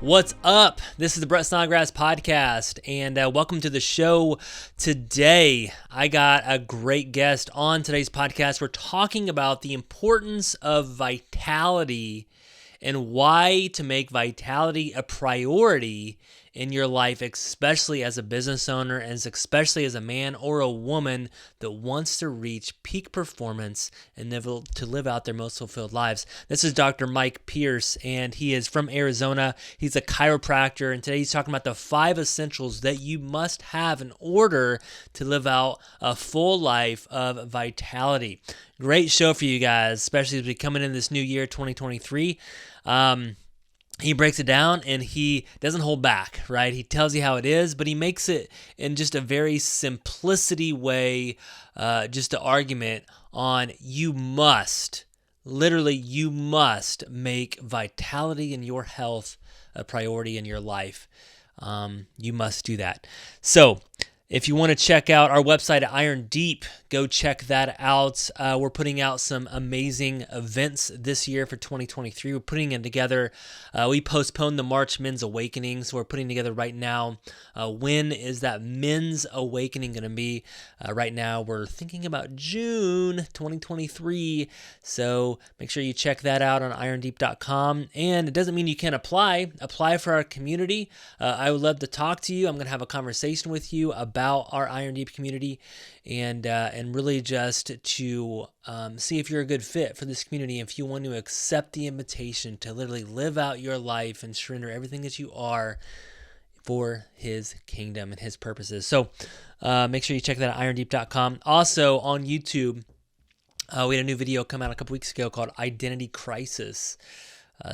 What's up? This is the Snodgrass podcast, and welcome to the show. Today, I got a great guest on today's podcast. We're talking about the importance of vitality and why to make vitality a priority in your life, especially as a business owner and especially as a man or a woman that wants to reach peak performance and to live out their most fulfilled lives. This is Dr. Mike Pierce, and he is from Arizona. He's a chiropractor, and today he's talking about the 5 essentials that you must have in order to live out a full life of vitality. Great show for you guys, especially as we coming in this new year, 2023. He breaks it down and he doesn't hold back, right? He tells you how it is, but he makes it in just a very simplicity way, just an argument on you must make vitality and your health a priority in your life. You must do that. So if you want to check out our website at Iron Deep, go check that out. We're putting out some amazing events this year for 2023. We're putting it together. We postponed the March Men's Awakening, so we're putting together right now. When is that Men's Awakening going to be? Right now, we're thinking about June 2023. So make sure you check that out on irondeep.com. And it doesn't mean you can't apply. Apply for our community. I would love to talk to you. I'm going to have a conversation with you about our Iron Deep community and really just to see if you're a good fit for this community, if you want to accept the invitation to literally live out your life and surrender everything that you are for His kingdom and His purposes. So make sure you check that at irondeep.com. Also on YouTube, we had a new video come out a couple weeks ago called Identity Crisis.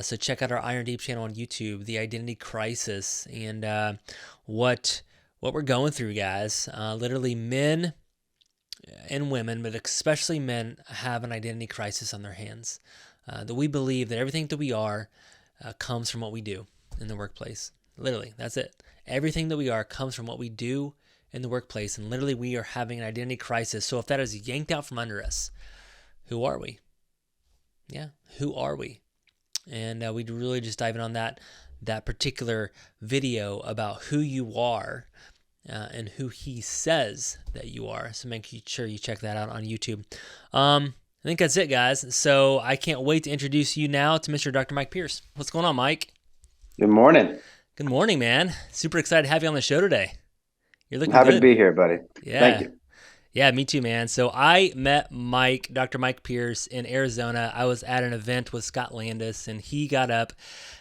So check out our Iron Deep channel on YouTube, the Identity Crisis, and what we're going through, guys. Literally men and women, but especially men, have an identity crisis on their hands. That we believe that everything that we are comes from what we do in the workplace. Literally, that's it. Everything that we are comes from what we do in the workplace, and literally we are having an identity crisis. So if that is yanked out from under us, who are we? Yeah, who are we? And we'd really just dive in on that particular video about who you are and who He says that you are. So make sure you check that out on YouTube. I think that's it, guys. So I can't wait to introduce you now to Mr. Dr. Mike Pierce. What's going on, Mike? Good morning. Good morning, man. Super excited to have you on the show today. You're looking Happy good. to be here, buddy. Yeah. Thank you. Yeah, me too, man. So I met Dr. Mike Pierce in Arizona. I was at an event with Scott Landis, and he got up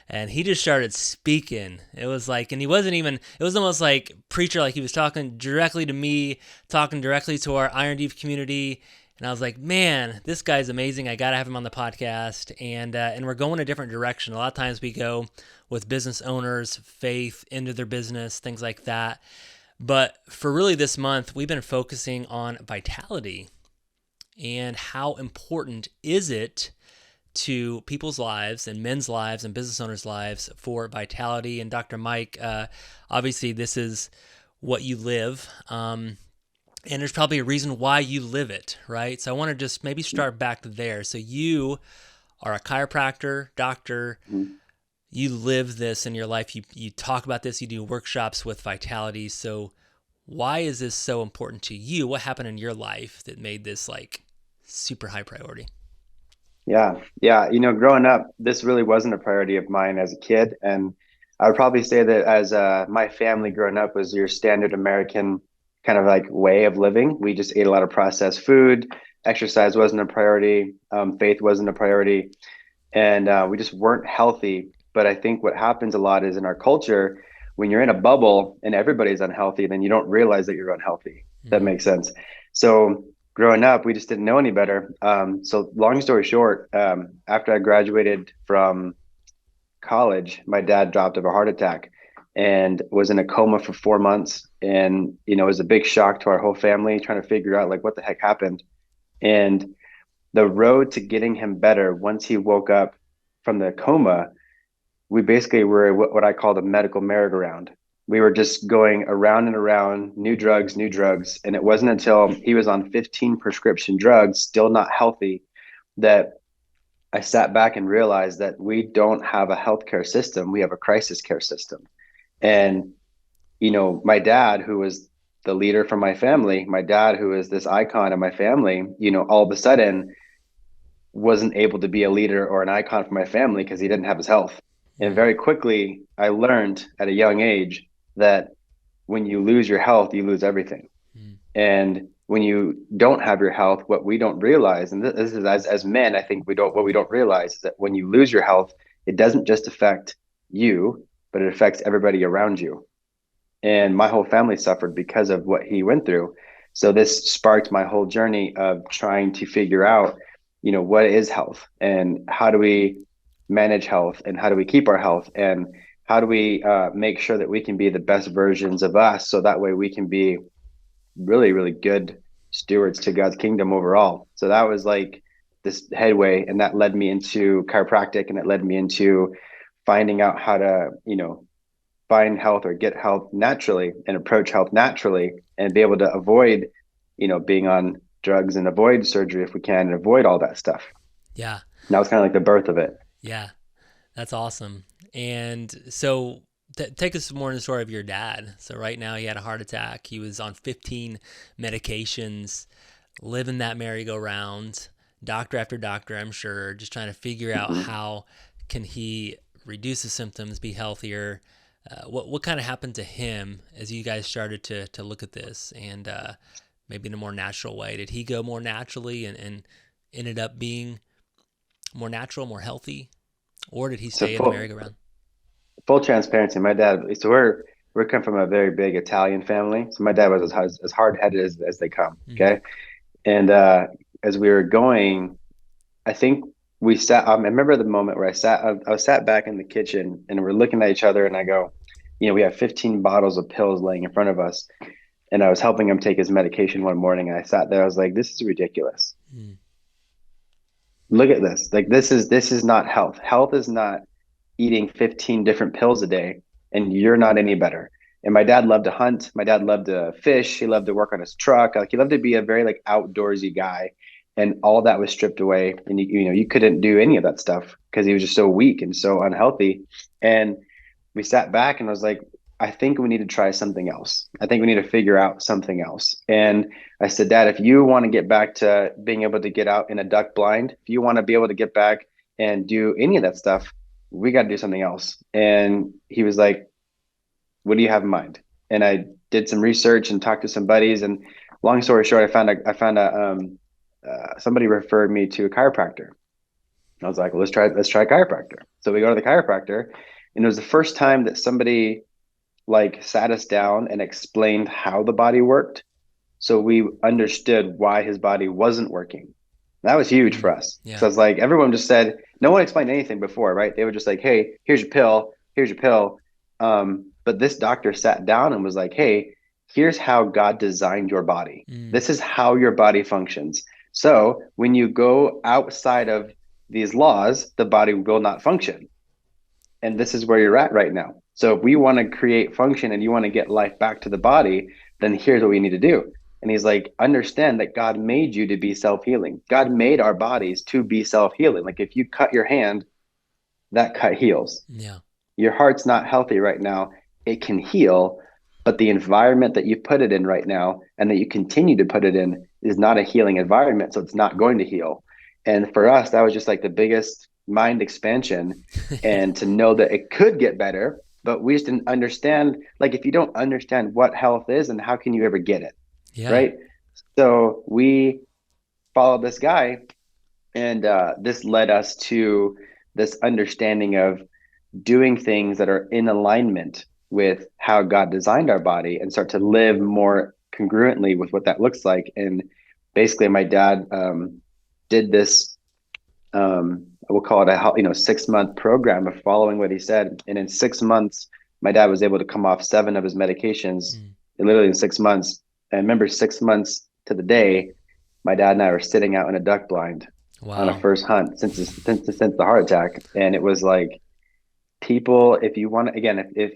and he just started speaking. It was like, and he wasn't even, it was almost like preacher, like he was talking directly to me, talking directly to our Iron Deep community. And I was like, man, this guy's amazing. I got to have him on the podcast. And we're going a different direction. A lot of times we go with business owners, faith into their business, things like that. But for really this month, we've been focusing on vitality and how important is it to people's lives and men's lives and business owners' lives for vitality. And Dr. Mike, obviously this is what you live, and there's probably a reason why you live it, right? So I want to just maybe start back there. So you are a chiropractor, doctor. Mm-hmm. You live this in your life. You talk about this. You do workshops with vitality. So why is this so important to you? What happened in your life that made this like super high priority? Yeah. Growing up, this really wasn't a priority of mine as a kid. And I would probably say that as my family growing up was your standard American kind of like way of living. We just ate a lot of processed food. Exercise wasn't a priority. Faith wasn't a priority. And we just weren't healthy. But I think what happens a lot is in our culture, when you're in a bubble and everybody's unhealthy, then you don't realize that you're unhealthy. Mm-hmm. That makes sense. So growing up, we just didn't know any better. So long story short, after I graduated from college, my dad dropped of a heart attack and was in a coma for 4 months. And, it was a big shock to our whole family trying to figure out like what the heck happened. And the road to getting him better, once he woke up from the coma, we basically were what I call the medical merry-go-round. We were just going around and around, new drugs. And it wasn't until he was on 15 prescription drugs, still not healthy, that I sat back and realized that we don't have a healthcare system. We have a crisis care system. And, my dad, who was the leader for my family, my dad, who is this icon of my family, all of a sudden wasn't able to be a leader or an icon for my family because he didn't have his health. And Mm, very quickly, I learned at a young age that when you lose your health, you lose everything. mm, And when you don't have your health, what we don't realize, and this is as men, I think what we don't realize is that when you lose your health, it doesn't just affect you, but it affects everybody around you. And my whole family suffered because of what he went through. So this sparked my whole journey of trying to figure out, what is health and how do we manage health and how do we keep our health and how do we make sure that we can be the best versions of us so that way we can be really, really good stewards to God's kingdom overall. So that was like this headway, and that led me into chiropractic, and it led me into finding out how to, find health or get health naturally and approach health naturally and be able to avoid, being on drugs and avoid surgery if we can and avoid all that stuff. yeah. And that was kind of like the birth of it. Yeah. That's awesome. And so take us more in the story of your dad. So right now he had a heart attack. He was on 15 medications, living that merry-go-round, doctor after doctor, I'm sure, just trying to figure out Mm-hmm. how can he reduce the symptoms, be healthier. What kind of happened to him as you guys started to look at this and maybe in a more natural way? Did he go more naturally and ended up being more natural, more healthy? Or did he So stay in the full merry-go-round? full transparency, my dad. So we're come from a very big Italian family. So my dad was as hard headed as they come. Mm-hmm. Okay, and as we were going, I think we sat. I remember the moment where I was sat back in the kitchen, and we're looking at each other, and I go, we have 15 bottles of pills laying in front of us, and I was helping him take his medication one morning, and I sat there. I was like, this is ridiculous. Mm, Look at this. Like this is not health. Health is not eating 15 different pills a day, and you're not any better. And my dad loved to hunt. My dad loved to fish. He loved to work on his truck. Like he loved to be a very like outdoorsy guy. And all that was stripped away. And you couldn't do any of that stuff because he was just so weak and so unhealthy. And we sat back and I was like, I think we need to try something else. I think we need to figure out something else. And I said, Dad, if you want to get back to being able to get out in a duck blind, if you want to be able to get back and do any of that stuff, we got to do something else. And he was like, what do you have in mind? And I did some research and talked to some buddies. And long story short, I found somebody referred me to a chiropractor. I was like, well, let's try chiropractor. So we go to the chiropractor, and it was the first time that somebody like sat us down and explained how the body worked. So we understood why his body wasn't working. That was huge for mm, us. So yeah. it's like everyone just said, no one explained anything before, right? They were just like, hey, here's your pill, here's your pill. But this doctor sat down and was like, hey, here's how God designed your body. Mm, This is how your body functions. So when you go outside of these laws, the body will not function. And this is where you're at right now. So if we want to create function and you want to get life back to the body, then here's what we need to do. And he's like, understand that God made you to be self-healing. God made our bodies to be self-healing. Like if you cut your hand, that cut heals. yeah. Your heart's not healthy right now. It can heal, but the environment that you put it in right now and that you continue to put it in is not a healing environment. So it's not going to heal. And for us, that was just like the biggest mind expansion, and to know that it could get better, but we just didn't understand. Like if you don't understand what health is, and how can you ever get it? Yeah. Right. So we followed this guy, and this led us to this understanding of doing things that are in alignment with how God designed our body and start to live more congruently with what that looks like. And basically, my dad did this. We'll call it a 6-month program of following what he said. And in 6 months, my dad was able to come off 7 of his medications, Mm, literally in 6 months. And I remember 6 months to the day, my dad and I were sitting out in a duck blind on a wow. first hunt since the heart attack. And it was like, people, if you want to, again, if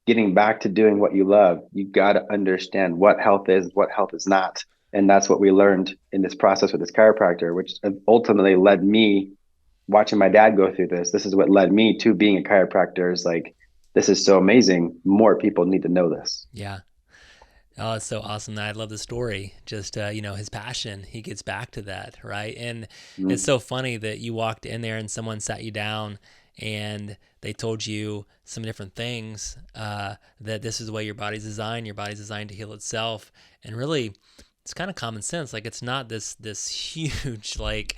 getting back to doing what you love, you got to understand what health is, what health is not. And that's what we learned in this process with this chiropractor, which ultimately led me watching my dad go through this. This is what led me to being a chiropractor. Is like, this is so amazing. More people need to know this. Yeah. Oh, it's so awesome. I love the story. Just, his passion, he gets back to that, right? And it's Mm. so funny that you walked in there and someone sat you down and they told you some different things, that this is the way your body's designed. Your body's designed to heal itself. And really, it's kind of common sense. Like, it's not this huge, like,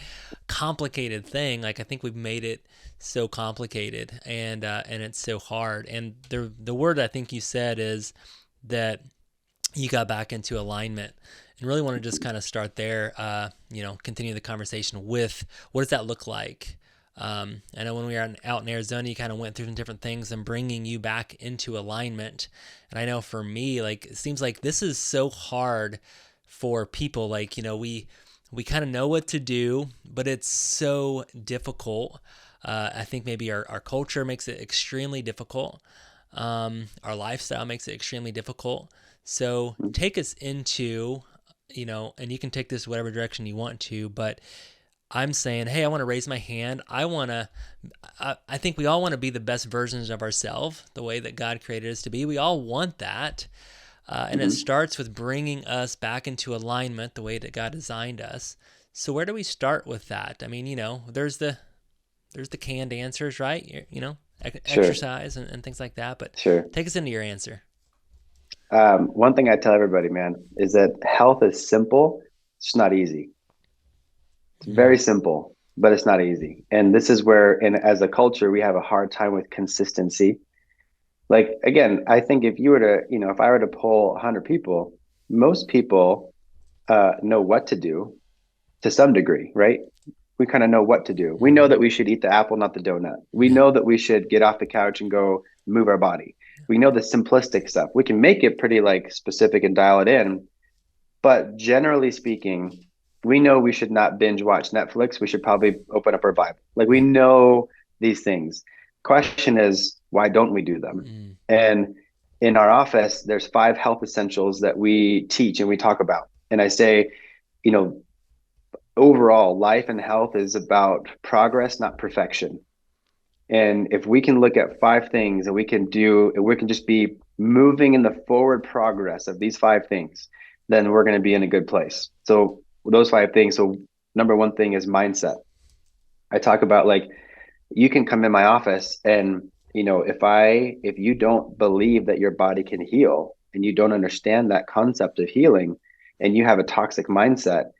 complicated thing. Like, I think we've made it so complicated, and it's so hard. And the word I think you said is that you got back into alignment, and really want to just kind of start there, continue the conversation with what does that look like. I know when we were out in Arizona, you kind of went through some different things and bringing you back into alignment. And I know for me, like, it seems like this is so hard for people. Like, we kind of know what to do, but it's so difficult. I think maybe our culture makes it extremely difficult. Our lifestyle makes it extremely difficult. So take us into, and you can take this whatever direction you want to, but I'm saying, hey, I want to raise my hand. I think we all want to be the best versions of ourselves, the way that God created us to be. We all want that. And it Mhm. starts with bringing us back into alignment the way that God designed us. So where do we start with that? I mean, there's the canned answers, right? Sure, Exercise and things like that. But sure. take us into your answer. One thing I tell everybody, man, is that health is simple. It's not easy. It's Mm, very simple, but it's not easy. And this is where, and as a culture, we have a hard time with consistency. Like, again, I think if you were to, if I were to poll 100 people, most people know what to do to some degree, right? We kind of know what to do. We know mm-hmm. that we should eat the apple, not the donut. We Yeah. know that we should get off the couch and go move our body. We know the simplistic stuff. We can make it pretty like specific and dial it in, but generally speaking, we know we should not binge watch Netflix. We should probably open up our Bible. Like, we Yeah. know these things. Question is, why don't we do them? Mm, And in our office, there's 5 health essentials that we teach and we talk about. And I say, you know, overall, life and health is about progress, not perfection. And if we can look at 5 things and we can just be moving in the forward progress of these 5 things, then we're going to be in a good place. So those 5 things. So number one thing is mindset. I talk about, like, you can come in my office and, if you don't believe that your body can heal and you don't understand that concept of healing and you have a toxic mindset,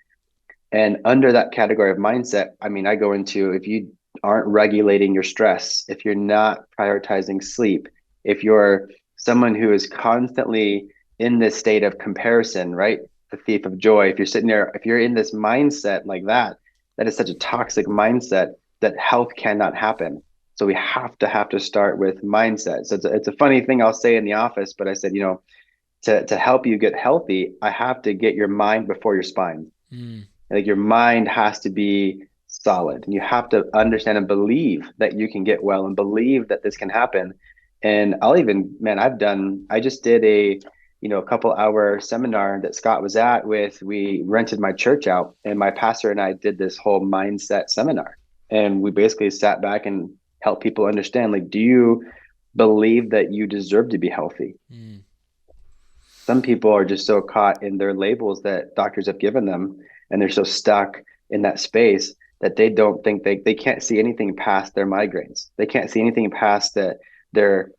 and under that category of mindset, I mean, I go into, if you aren't regulating your stress, if you're not prioritizing sleep, if you're someone who is constantly in this state of comparison, right? The thief of joy. If you're sitting there, if you're in this mindset like that, that is such a toxic mindset that health cannot happen. So we have to start with mindset. So it's a funny thing I'll say in the office, but I said, to help you get healthy, I have to get your mind before your spine. mm, Like, your mind has to be solid, and you have to understand and believe that you can get well and believe that this can happen. And I just did a couple hour seminar that Scott was at with, we rented my church out, and my pastor and I did this whole mindset seminar. And we basically sat back and helped people understand, like, do you believe that you deserve to be healthy? mm. Some people are just so caught in their labels that doctors have given them, and they're so stuck in that space that they don't think they can't see anything past their migraines. They can't see anything past that their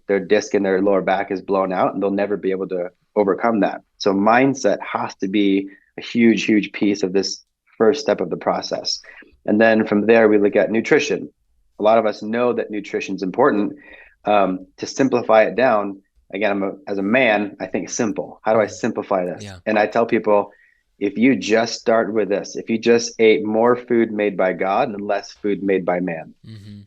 their disc in their lower back is blown out, and they'll never be able to overcome that. So mindset has to be a huge piece of this first step of the process. And then from there, we look at nutrition. A lot of us know that nutrition is important. To simplify it down, again, as a man, I think simple. How do I Mm. simplify this? Yeah. And I tell people, if you just start with this, if you just ate more food made by God and less food made by man, Mm-hmm.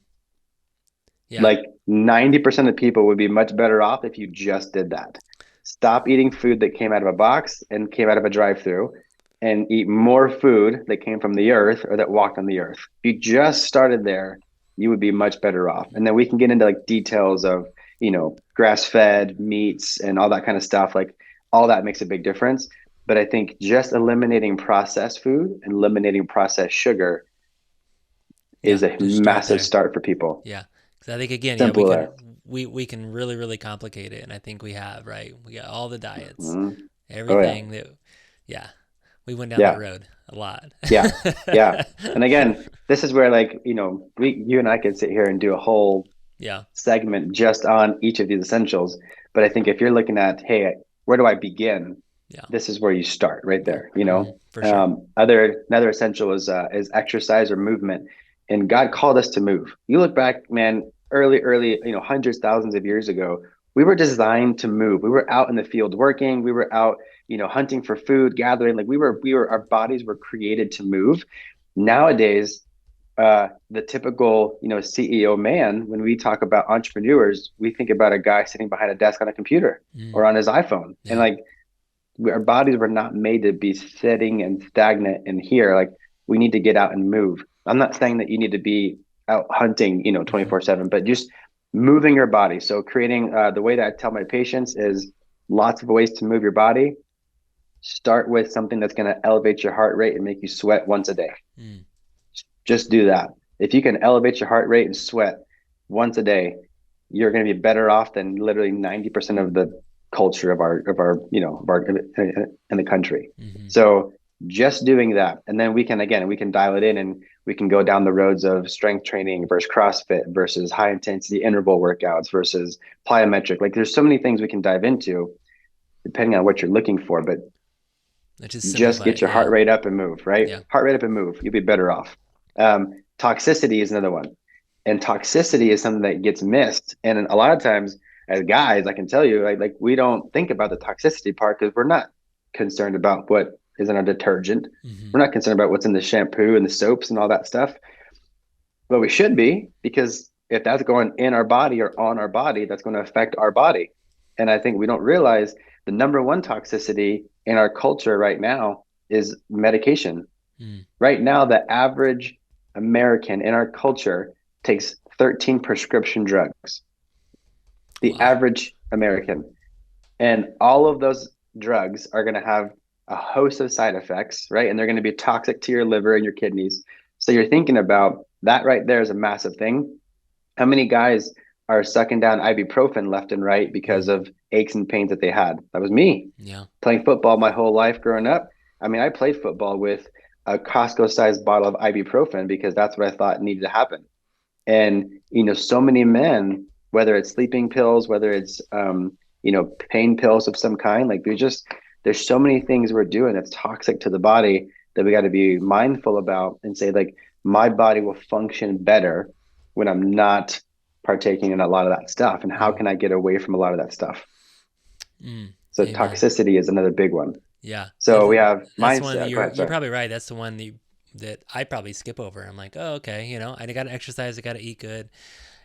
Yeah. like 90% of people would be much better off if you just did that. Stop eating food that came out of a box and came out of a drive-through, and eat more food that came from the earth or that walked on the earth. If you just started there, you would be much better off. And then we can get into, like, details of, grass-fed meats and all that kind of stuff. Like, all that makes a big difference. But I think just eliminating processed food and eliminating processed sugar Yeah, is a just start massive there. start for people. Yeah, because I think again, yeah, Simple as. we can really really complicate it, and I think we have, right. We got all the diets, Mhm. Oh yeah. everything that, yeah, we went down that Yeah. road a lot. Yeah. Yeah. And again, this is where like, you and I could sit here and do a whole Yeah, segment just on each of these essentials. But I think if you're looking at, hey, where do I begin? yeah, This is where you start right yeah, there, you know. for sure. Another essential is exercise or movement. And God called us to move. You look back, man, early, hundreds, thousands of years ago, we were designed to move. We were out in the field working, we were out, hunting for food, gathering, like our bodies were created to move. Nowadays, the typical CEO man, when we talk about entrepreneurs, we think about a guy sitting behind a desk on a computer Mm, or on his iPhone, and yeah, like our bodies were not made to be sitting and stagnant in here. Like we need to get out and move. I'm not saying that you need to be out hunting 24/7, but just moving your body. So creating the way that I tell my patients is lots of ways to move your body. Start with something that's going to elevate your heart rate and make you sweat once a day. mm, Just do that. If you can elevate your heart rate and sweat once a day, you're going to be better off than literally 90% of the culture in the country. mm-hmm. So just doing that, and then we can dial it in, and we can go down the roads of strength training versus CrossFit versus high intensity interval workouts versus plyometric. Like there's so many things we can dive into depending on what you're looking for, but Let's just just simplify get it. your Yeah, heart rate up and move, right? yeah, Heart rate up and move. You'll be better off. Toxicity is another one. And toxicity is something that gets missed. And a lot of times, as guys, I can tell you, like we don't think about the toxicity part because we're not concerned about what is in a detergent. mm-hmm. We're not concerned about what's in the shampoo and the soaps and all that stuff. But we should be, because if that's going in our body or on our body, that's going to affect our body. And I think we don't realize the number one toxicity in our culture right now is medication. Mm. Right now, the average American in our culture takes 13 prescription drugs. The Wow. average American. And all of those drugs are going to have a host of side effects, right? And they're going to be toxic to your liver and your kidneys. So you're thinking about that right there is a massive thing. How many guys are sucking down ibuprofen left and right because Mm. of aches and pains that they had? That was me Yeah. playing football my whole life growing up. I mean, I played football with a Costco sized bottle of ibuprofen because that's what I thought needed to happen. And, so many men, whether it's sleeping pills, whether it's, pain pills of some kind, like there's so many things we're doing that's toxic to the body that we got to be mindful about and say, like, my body will function better when I'm not partaking in a lot of that stuff. And how Mm. can I get away from a lot of that stuff? Mm. So Amen. toxicity is another big one. Yeah, So we have that's one that mindset. Go ahead, you're sorry. probably right. That's the one that I probably skip over. I'm like, oh, okay, I got to exercise, I got to eat good,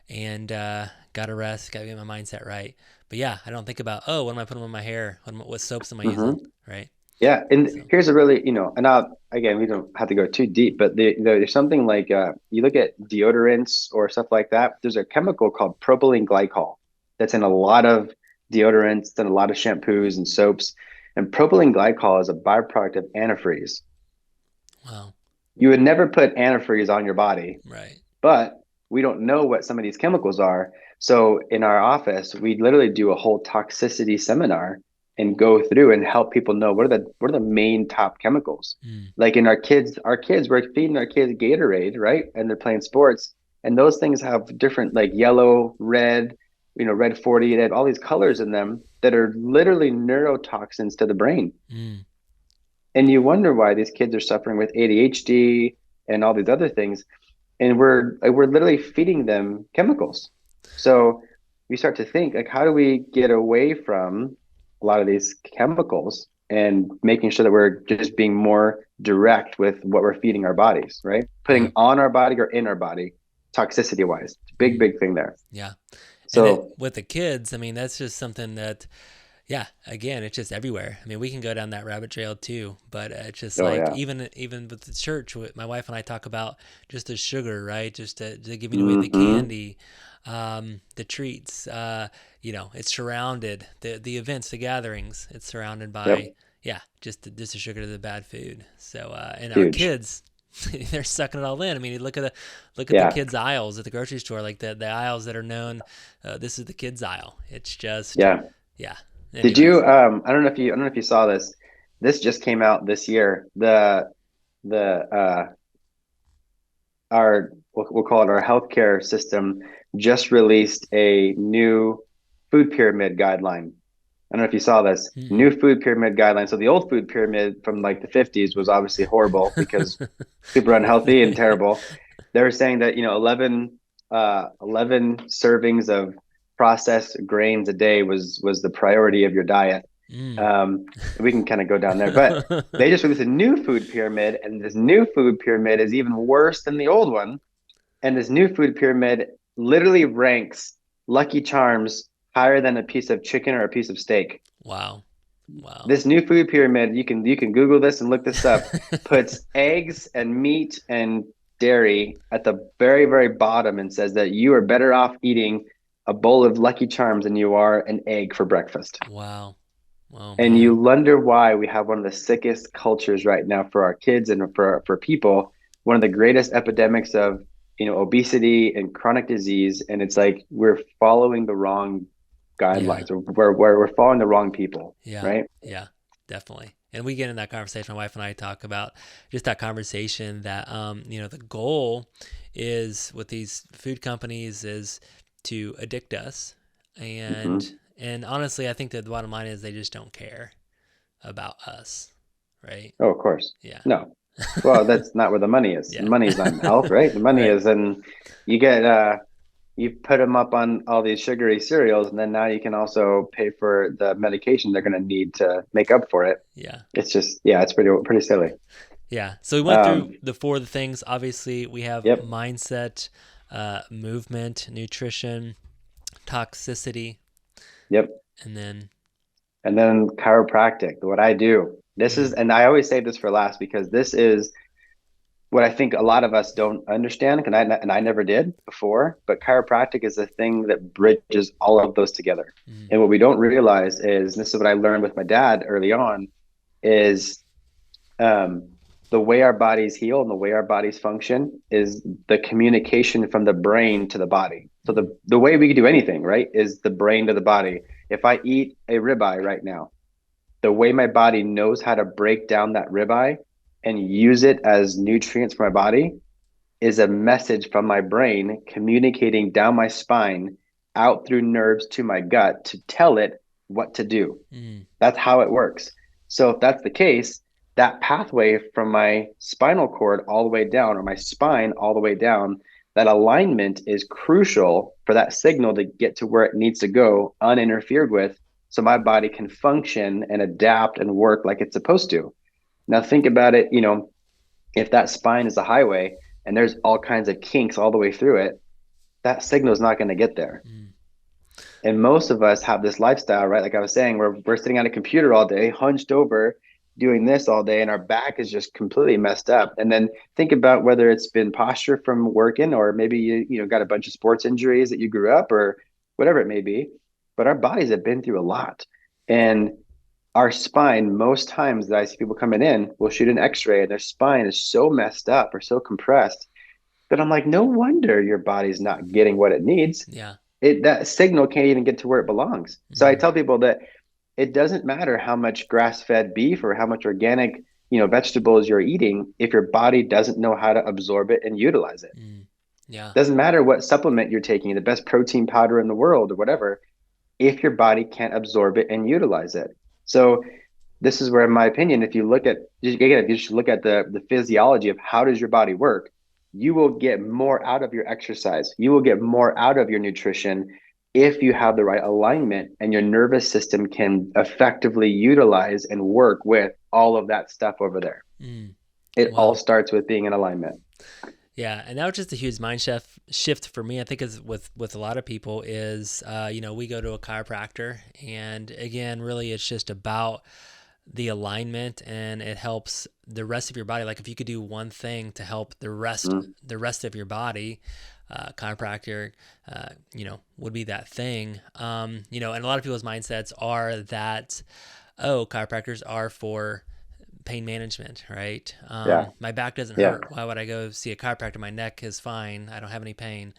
and got to rest, got to get my mindset right. But yeah, I don't think about, oh, what am I putting on my hair? What soaps am I Hmm. using? Right. Yeah, and So, here's a really, and again, we don't have to go too deep, but there's something like you look at deodorants or stuff like that. There's a chemical called propylene glycol that's in a lot of deodorants and a lot of shampoos and soaps. And propylene glycol is a byproduct of antifreeze. wow. You would never put antifreeze on your body, Right. but we don't know what some of these chemicals are. So in our office, we literally do a whole toxicity seminar and go through and help people know what are the main top chemicals. Mm. Like in our kids, we're feeding our kids Gatorade, right? And they're playing sports, and those things have different like yellow, red, red 40, they have all these colors in them that are literally neurotoxins to the brain. Mm. And you wonder why these kids are suffering with ADHD and all these other things, and we're literally feeding them chemicals. So we start to think, like, how do we get away from a lot of these chemicals and making sure that we're just being more direct with what we're feeding our bodies, right? Yeah. Putting on our body or in our body, toxicity wise. Big, Mm. big thing there. Yeah. And it So with the kids, I mean, that's just something that, yeah, again, it's just everywhere. I mean, we can go down that rabbit trail too, but it's just oh like yeah. even with the church, my wife and I talk about just the sugar, right? Just the giving away the Mm-hmm. candy, the treats. It's surrounded the events, the gatherings. It's surrounded Yep. by, yeah, just the sugar to the bad food. So and our Huge. kids. they're sucking it all in. I mean, you look at the Yeah. kids aisles at the grocery store, like the aisles that are known. This is the kids aisle. It's just, Yeah. yeah. Did you Anyways. I don't know if you saw this. This just came out this year. The our we'll call it our healthcare system just released a new food pyramid guideline. I don't know if you saw this Mm-mm. new food pyramid guideline. So the old food pyramid from like the 50s was obviously horrible because super unhealthy and terrible. They were saying that, 11 servings of processed grains a day was the priority of your diet. Mm. Um, we can kind of go down there, but they just released a new food pyramid, and this new food pyramid is even worse than the old one. And this new food pyramid literally ranks Lucky Charms higher than a piece of chicken or a piece of steak. Wow. Wow. This new food pyramid, you can Google this and look this up, puts eggs and meat and dairy at the very, very bottom and says that you are better off eating a bowl of Lucky Charms than you are an egg for breakfast. Wow. Oh And you man. wonder why we have one of the sickest cultures right now for our kids and for people, one of the greatest epidemics of, obesity and chronic disease. And it's like we're following the wrong Yeah. guidelines, or we're following the wrong people, Yeah. right? Yeah. Definitely. And we get in that conversation. My wife and I talk about just that conversation that, the goal is with these food companies is to addict us. And, Hmm. and honestly, I think that the bottom line is they just don't care about us. Right. Oh, of course. Yeah. No. Well, that's not where the money is. The Yeah. money is not in health, right? The money Right. is in you get you put them up on all these sugary cereals, and then now you can also pay for the medication they're going to need to make up for it. Yeah. It's just, yeah, it's pretty silly. Yeah. So we went through Um, the four of the things. Obviously, we have yep, mindset, movement, nutrition, toxicity, yep. and then, And then chiropractic, what I do. mm, And I always save this for last because this is what I think a lot of us don't understand, and I never did before. But chiropractic is the thing that bridges all of those together. mm, And what we don't realize is, and this is what I learned with my dad early on, is um, the way our bodies heal and the way our bodies function is the communication from the brain to the body. So mm, the way we can do anything, right, is the brain to the body. If I eat a ribeye right now, the way my body knows how to break down that ribeye and use it as nutrients for my body is a message from my brain communicating down my spine out through nerves to my gut to tell it what to do. mm, That's how it works. So if that's the case, that pathway from my spinal cord all the way down, or my spine all the way down, that alignment is crucial for that signal to get to where it needs to go uninterfered with, so my body can function and adapt and work like it's supposed to. Now think about it, if that spine is a highway and there's all kinds of kinks all the way through it, that signal is not going to get there. mm, And most of us have this lifestyle, right? Like I was saying, we're sitting at a computer all day, hunched over, doing this all day, and our back is just completely messed up. And then think about whether it's been posture from working, or maybe you got a bunch of sports injuries that you grew up, or whatever it may be. But our bodies have been through a lot. And our spine, most times that I see people coming in, will shoot an x-ray and their spine is so messed up or so compressed that I'm like, no wonder your body's not getting what it needs. yeah. That signal can't even get to where it belongs. So I Mm, tell people that it doesn't matter how much grass-fed beef or how much organic, vegetables you're eating if your body doesn't know how to absorb it and utilize it. mm, yeah. Doesn't matter what supplement you're taking, the best protein powder in the world or whatever, if your body can't absorb it and utilize it. So this is where, in my opinion, if you look at, again, if you just look at the physiology of how does your body work, you will get more out of your exercise. You will get more out of your nutrition if you have the right alignment and your nervous system can effectively utilize and work with all of that stuff over there. Mm, It all wow. starts with being in alignment. Yeah, and that was just a huge shift for me. I think is with a lot of people is we go to a chiropractor, and again, really, it's just about the alignment, and it helps the rest of your body. Like if you could do one thing to help Mm, the rest of your body, chiropractor, would be that thing. And a lot of people's mindsets are that, oh, chiropractors are for pain management, right? Yeah. My back doesn't Yeah. hurt. Why would I go see a chiropractor? My neck is fine. I don't have any pain.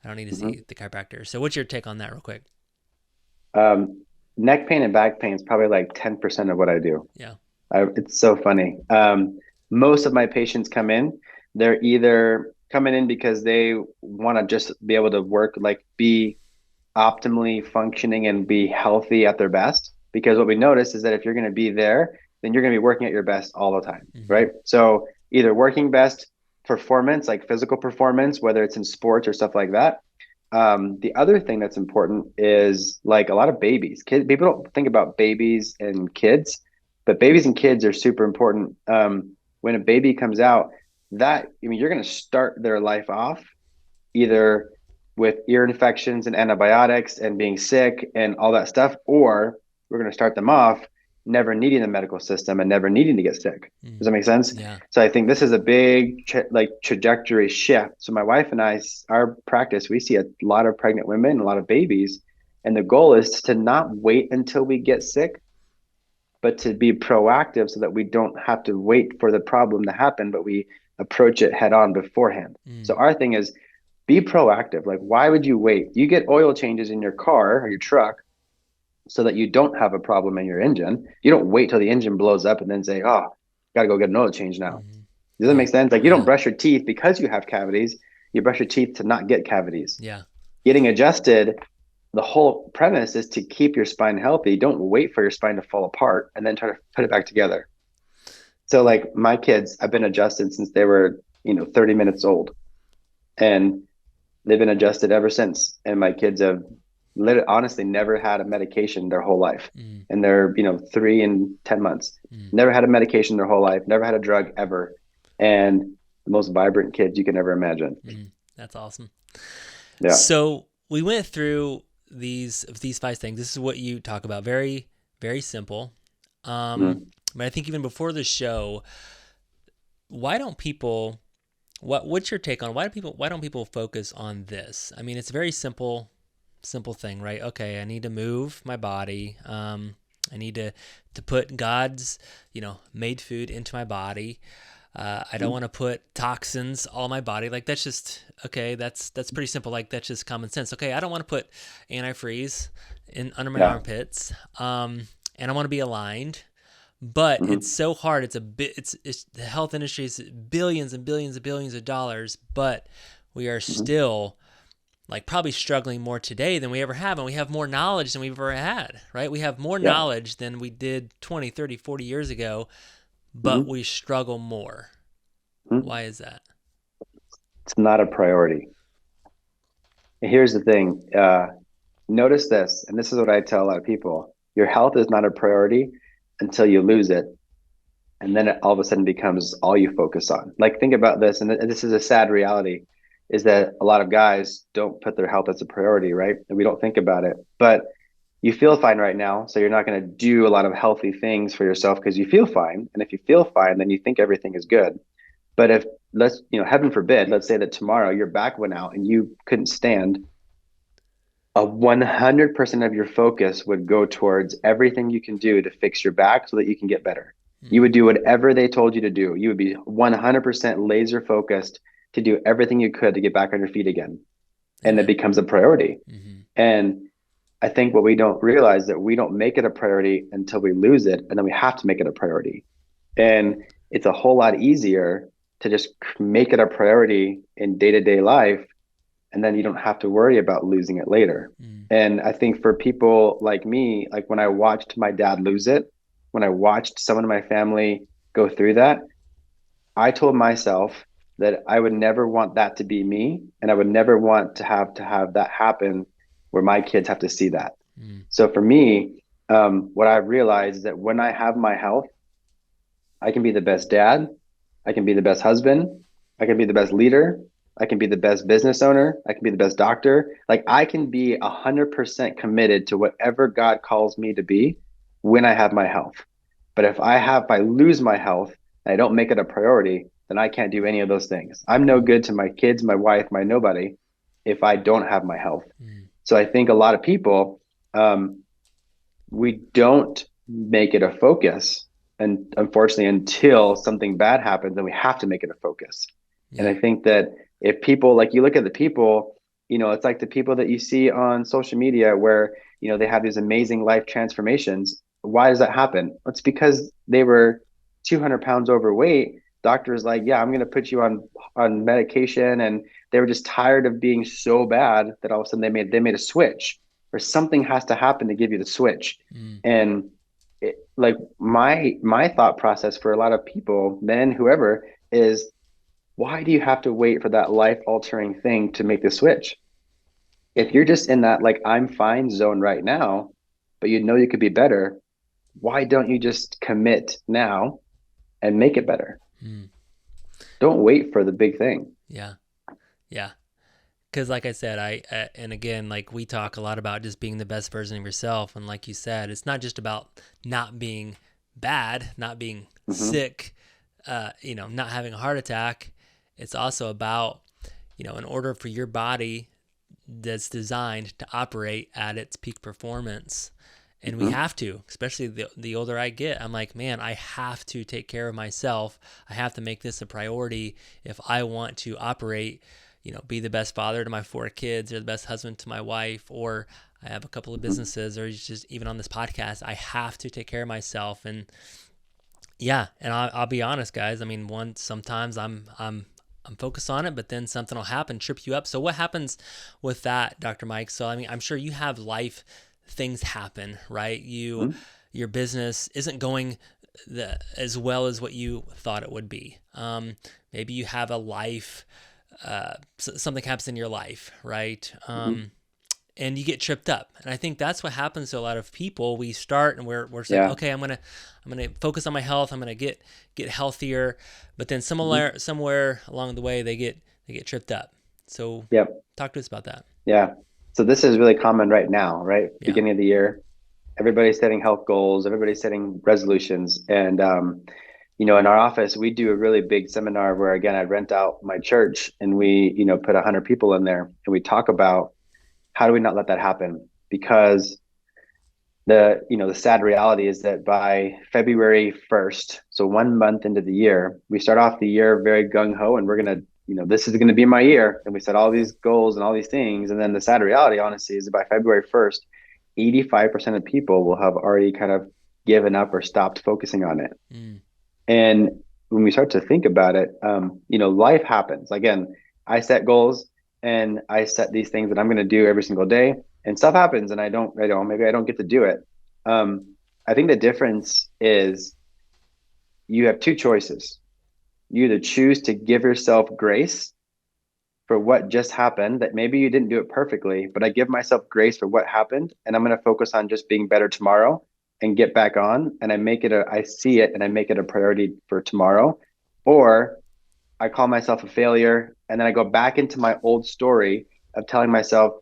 I don't need to Hmm. see the chiropractor. So what's your take on that real quick? Um, Neck pain and back pain is probably like 10% of what I do. Yeah. It's so funny. Most of my patients come in, they're either coming in because they want to just be able to work, like be optimally functioning and be healthy at their best. Because what we notice is that if you're going to be there, then you're going to be working at your best all the time, Mm-hmm. right? So either working best performance, like physical performance, whether it's in sports or stuff like that. The other thing that's important is like a lot of babies. Kids, people don't think about babies and kids, but babies and kids are super important. When a baby comes out, you're going to start their life off either with ear infections and antibiotics and being sick and all that stuff, or we're going to start them off never needing the medical system and never needing to get sick. Does that Mm. make sense? Yeah. So I think this is a big trajectory shift. So my wife and I, our practice, we see a lot of pregnant women, a lot of babies, and the goal is to not wait until we get sick, but to be proactive so that we don't have to wait for the problem to happen, but we approach it head on beforehand. So Mm. our thing is be proactive. Like, why would you wait? You get oil changes in your car or your truck so that you don't have a problem in your engine. You don't wait till the engine blows up and then say, oh, gotta go get an oil change now. Mm-hmm. Does that Yeah. make sense? Like, you don't Yeah. brush your teeth because you have cavities. You brush your teeth to not get cavities. Yeah. Getting adjusted, the whole premise is to keep your spine healthy. Don't wait for your spine to fall apart and then try to put it back together. So, Yeah. like my kids, I've been adjusted since they were, 30 minutes old. And they've been adjusted ever since. And my kids have honestly never had a medication their whole life. Mm. And they're, 3 and 10 months. Mm. Never had a medication their whole life, never had a drug ever. And the most vibrant kids you can ever imagine. Mm. That's awesome. Yeah. So we went through these 5 things. This is what you talk about. Very, very simple. Mm. But I think even before the show, why don't people what's your take on why don't people focus on this? I mean, it's a very simple thing, right? Okay, I need to move my body. I need to put God's, made food into my body. I don't want to put toxins all my body. Like that's just okay. That's pretty simple. Like that's just common sense. Okay, I don't want to put antifreeze in under my Yeah. armpits. And I want to be aligned. But it's Mm-hmm. so hard. It's a bit. It's the health industry is billions and billions and billions of dollars, but we are Mm-hmm. still like probably struggling more today than we ever have, and we have more knowledge than we've ever had, right? We have more Yeah. knowledge than we did 20, 30, 40 years ago, but Mm-hmm. we struggle more. Mm-hmm. Why is that? It's not a priority. Here's the thing. Notice this, and this is what I tell a lot of people. Your health is not a priority until you lose it. And then it all of a sudden becomes all you focus on. Like, think about this, and this is a sad reality, is that a lot of guys don't put their health as a priority, right? And we don't think about it. But you feel fine right now, so you're not going to do a lot of healthy things for yourself because you feel fine. And if you feel fine, then you think everything is good. But if heaven forbid, let's say that tomorrow your back went out and you couldn't stand, a 100% of your focus would go towards everything you can do to fix your back so that you can get better. You Mm, would do whatever they told you to do. You would be 100% laser focused to do everything you could to get back on your feet again. And it amen. becomes a priority. Mm-hmm. And I think what we don't realize that we don't make it a priority until we lose it. And then we have to make it a priority. And it's a whole lot easier to just make it a priority in day-to-day life, and then you don't have to worry about losing it later. Mm, And I think for people like me, like when I watched my dad lose it, when I watched someone in my family go through that, I told myself that I would never want that to be me, and I would never want to have that happen where my kids have to see that. mm, So for me, what I realized is that when I have my health, I can be the best dad, I can be the best husband, I can be the best leader, I can be the best business owner, I can be the best doctor. Like I can be 100% committed to whatever God calls me to be when I have my health. But if I lose my health and I don't make it a priority, then I can't do any of those things. I'm no good to my kids, my wife, my nobody if I don't have my health. mm, So I think a lot of people, we don't make it a focus and unfortunately, until something bad happens, then we have to make it a focus. And Yeah. I think that if people, like, you look at the people, it's like the people that you see on social media where, they have these amazing life transformations. Why does that happen? It's because they were 200 pounds overweight. Doctor's like, yeah, I'm going to put you on medication. And they were just tired of being so bad that all of a sudden they made a switch, or something has to happen to give you the switch. Mm. And like my thought process for a lot of people, men, whoever, is, why do you have to wait for that life altering thing to make the switch? If you're just in that, like, I'm fine zone right now, but you could be better, why don't you just commit now and make it better? Mm. Don't wait for the big thing. Yeah. Yeah. Because like I said, and again, like we talk a lot about just being the best version of yourself. And like you said, it's not just about not being bad, not being Hmm. sick, not having a heart attack. It's also about, in order for your body that's designed to operate at its peak performance. And we Hmm. have to, especially the older I get. I'm like, man, I have to take care of myself. I have to make this a priority if I want to operate, be the best father to my 4 kids, or the best husband to my wife, or I have a couple of Hmm. businesses, or just even on this podcast. I have to take care of myself. And yeah, and I'll be honest, guys. I mean, sometimes I'm focused on it, but then something will happen, trip you up. So what happens with that, Dr. Mike? So I mean, I'm sure you have life things happen, right? Hmm. Your business isn't going as well as what you thought it would be. Maybe you have a life, something happens in your life, right? Hmm. And you get tripped up. And I think that's what happens to a lot of people. We start and we're saying, Yeah. okay, I'm gonna focus on my health. I'm gonna get healthier. But then Hmm. somewhere along the way they get tripped up. So Yep. talk to us about that. Yeah. So this is really common right now, right? Yeah. Beginning of the year, everybody's setting health goals, everybody's setting resolutions. And in our office, we do a really big seminar where, again, I rent out my church, and we, put 100 people in there, and we talk about how do we not let that happen? Because the sad reality is that by February 1st, so 1 month into the year, we start off the year very gung ho, and we're gonna, this is gonna be my year, and we set all these goals and all these things, and then the sad reality, honestly, is that by February 1st, 85% of people will have already kind of given up or stopped focusing on it. Mm. And when we start to think about it, life happens. Again, I set goals and I set these things that I'm going to do every single day, and stuff happens, and maybe I don't get to do it. I think the difference is you have two choices. You either choose to give yourself grace for what just happened, that maybe you didn't do it perfectly, but I give myself grace for what happened, and I'm going to focus on just being better tomorrow and get back on. And I see it and I make it a priority for tomorrow. Or I call myself a failure, and then I go back into my old story of telling myself,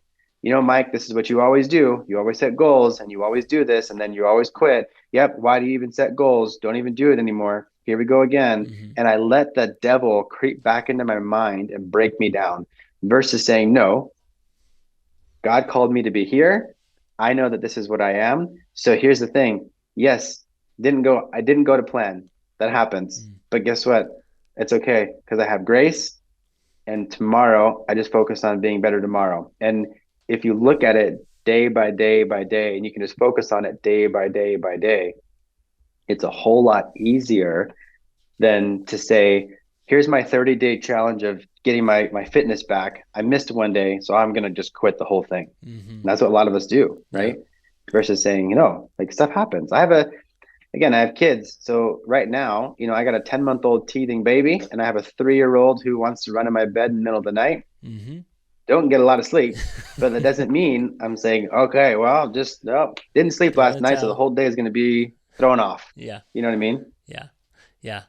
Mike, this is what you always do. You always set goals and you always do this, and then you always quit. Yep. Why do you even set goals? Don't even do it anymore. Here we go again. Hmm. And I let the devil creep back into my mind and break me down, versus saying, no, God called me to be here. I know that this is what I am. So here's the thing. Yes, I didn't go to plan. That happens. Mm. But guess what? It's okay, because I have grace, and tomorrow I just focus on being better tomorrow. And if you look at it day by day by day, and you can just focus on it day by day by day, it's a whole lot easier than to say, here's my 30-day challenge of getting my fitness back. I missed one day, so I'm going to just quit the whole thing. Hmm. And that's what a lot of us do, Yeah. right? Versus saying, like, stuff happens. I have kids. So right now, I got a 10-month-old teething baby, and I have a 3-year-old who wants to run in my bed in the middle of the night. Hmm. Don't get a lot of sleep, but that doesn't mean I'm saying, okay, well, just no, didn't sleep Throw in last the night, so the towel. whole day is going to be thrown off. Yeah. You know what I mean? Yeah. Yeah.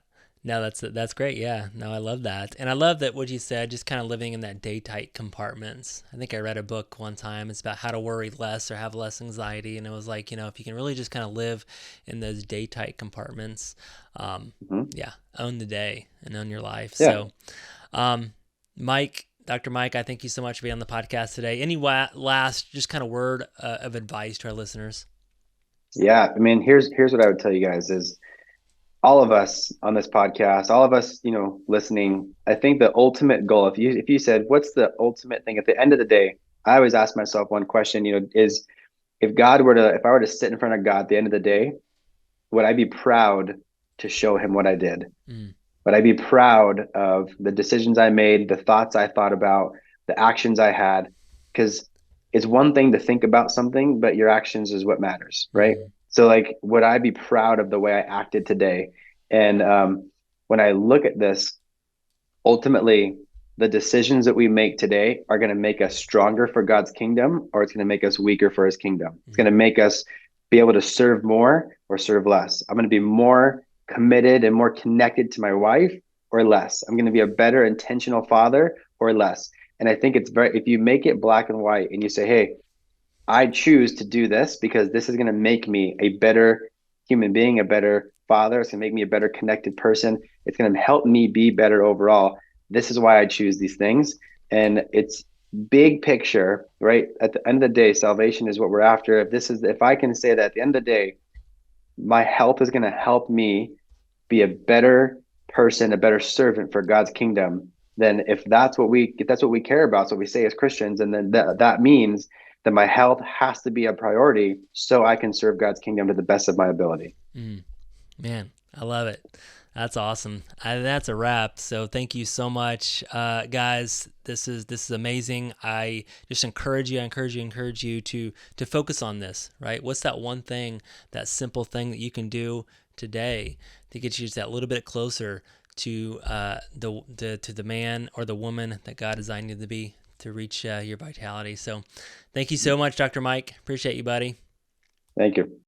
No, that's great. Yeah. No, I love that. And I love that what you said, just kind of living in that day tight compartments. I think I read a book one time. It's about how to worry less or have less anxiety. And it was like, if you can really just kind of live in those day tight compartments, Hmm. yeah, own the day and own your life. Yeah. So, um, Dr. Mike, I thank you so much for being on the podcast today. Any last just kind of word of advice to our listeners? Yeah. I mean, here's what I would tell you guys is, all of us on this podcast, all of us, listening, I think the ultimate goal, if you said, what's the ultimate thing at the end of the day, I always ask myself one question, is if I were to sit in front of God at the end of the day, would I be proud to show him what I did? Mm. Would I be proud of the decisions I made, the thoughts I thought about, the actions I had? Because it's one thing to think about something, but your actions is what matters, right? Mm. So, like, would I be proud of the way I acted today? And when I look at this, ultimately, the decisions that we make today are going to make us stronger for God's kingdom, or it's going to make us weaker for his kingdom. It's going to make us be able to serve more or serve less. I'm going to be more committed and more connected to my wife or less. I'm going to be a better intentional father or less. And I think if you make it black and white and you say, hey, I choose to do this because this is going to make me a better human being, a better father. It's going to make me a better connected person. It's going to help me be better overall. This is why I choose these things. And it's big picture, right? At the end of the day, salvation is what we're after. If I can say that at the end of the day, my health is going to help me be a better person, a better servant for God's kingdom, then if that's what we care about, so we say as Christians, and then that means that my health has to be a priority so I can serve God's kingdom to the best of my ability. Man, I love it. That's awesome. That's a wrap. So thank you so much, guys. This is amazing. I just encourage you to focus on this, right? What's that one thing, that simple thing that you can do today to get you just that little bit closer to the man or the woman that God designed you to be, to reach your vitality. So thank you so much, Dr. Mike. Appreciate you, buddy. Thank you.